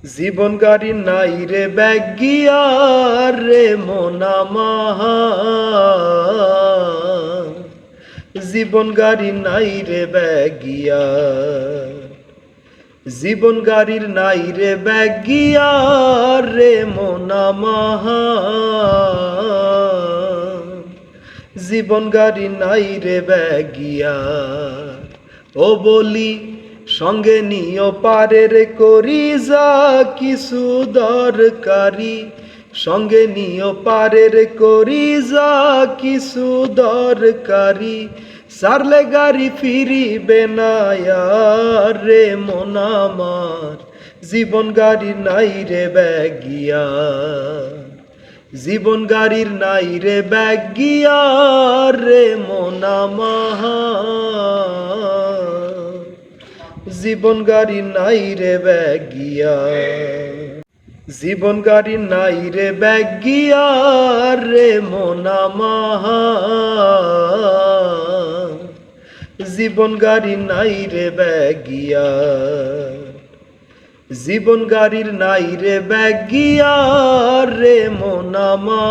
জীবন গাড়ি নাই রে ব্যাগিয়ার রে মোনামাহা, জীবন গাড়ি নাই রে ব্যাগিয়া, জীবন গাড়ির নাই রে ব্যাগিয়ার রে মোনামাহা, জীবন গাড়ি নাই রে ব্যাগিয়া। ও বলি সঙ্গে নিও পারের করি যা কিছু দরকারি, সঙ্গে নিও পারের করি যা কিছু দরকারি, সারলে গাড়ি ফিরিবে না আর রে মন আমার, জীবন গাড়ি নাই রে ব্যাগিয়া, জীবন গাড়ির নাই রে ব্যাগিয়া রে মন আমার, জীবন গাড়ি নাই রে ব্যাগিয়া, জীবন গাড়ি নাই রে ব্যাগিয়া রে মন আমার, জীবন গাড়ি নাই রে ব্যাগিয়া, জীবন গাড়ির নাই রে ব্যাগিয়া রে মন আমার,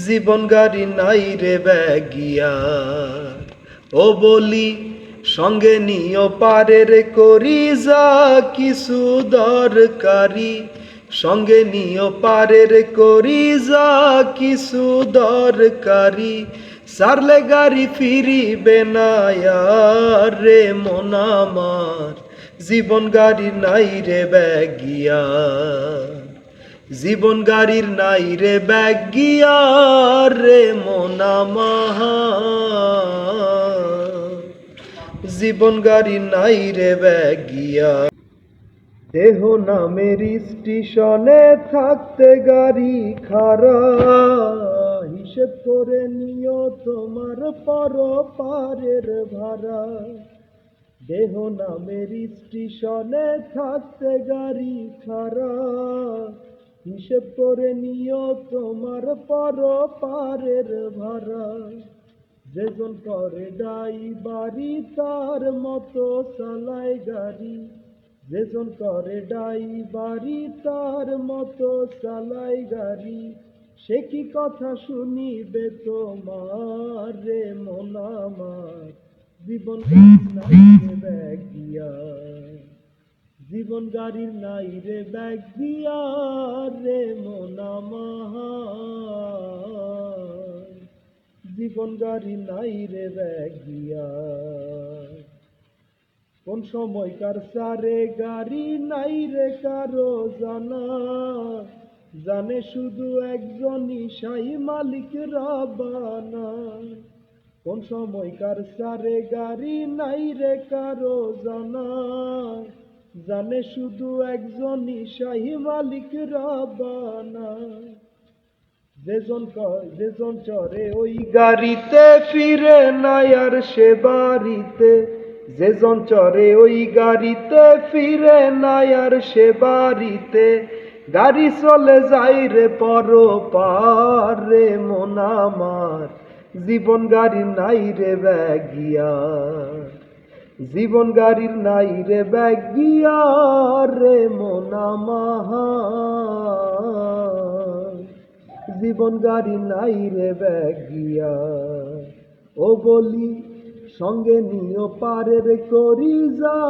জীবন গাড়ি নাই রে ব্যাগিয়া। ও বলি সঙ্গে নিও পারের করি যা কিছু দরকারি, সঙ্গে নিও পারের করি যা কিছু দরকারি, সারলে গাড়ি ফিরিবে না আর রে মন আমার, জীবন গাড়ি নাই রে ব্যাগিয়া, জীবন গাড়ির নাই রে ব্যাগিয়া রে মন আমার, জীবন গাড়ি নাই রে ব্যাগিয়া। দেহ নামের স্টেশনে থাকতে গাড়ি খাড়া, হিসেব করে নিও তোমার পর পারের ভাড়া, দেহ নামের স্টেশনে থাকতে গাড়ি খাড়া, হিসেব করে নিও তোমার পর পারের ভাড়া, যেজন করে ড্রাইভারি তার মতো চালায় গাড়ি, যেজন করে ড্রাইভারি তার মতো চালায় গাড়ি, সে কি কথা শুনিবে তোমার রে মন আমার, জীবন গাড়ির নাই রে ব্যাগিয়া, জীবন গাড়ির নাই রে ব্যাগিয়া রে মন আমার, জীবন গাড়ি নাই রে ব্যাগিয়া। কোন সময়কার সারে গাড়ি নাই রে কারো জানা, জানে শুধু একজনই সাই মালিক রাবানা, কোন সময়কার সারে গাড়ি নাই রে কারো জানা, জানে শুধু একজনই সাই মালিক রাবানা, যেজন চড়ে ওই গাড়িতে ফিরে নাই আর সে বাড়িতে, যেজন চড়ে ওই গাড়িতে ফিরে নাই আর সে বাড়িতে, গাড়ি চলে যাই রে পর পার রে মন আমার, জীবন গাড়ি নাই রে ব্যাগিয়া, জীবন গাড়ির নাই রে ব্যাগিয়া রে মন আমার, জীবন গাড়ি নাই রে ব্যাগিয়া। ও বলি সঙ্গে নিও পারের করি যা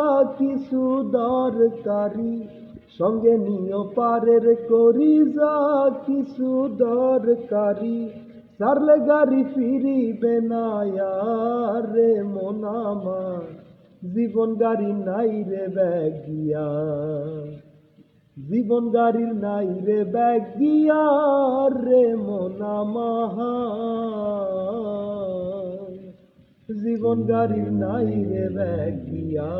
কিছু দরকারি, সঙ্গে নিও পারের করি যা কিছু দরকারি, সারলে গাড়ি ফিরিবে না আর রে মন আমার, জীবন গাড়ি নাই রে ব্যাগিয়া, জীবন গাড়ির নাই রে ব্যাগিয়া রে মন আমার, জীবন গাড়ির নাই রে ব্যাগিয়া।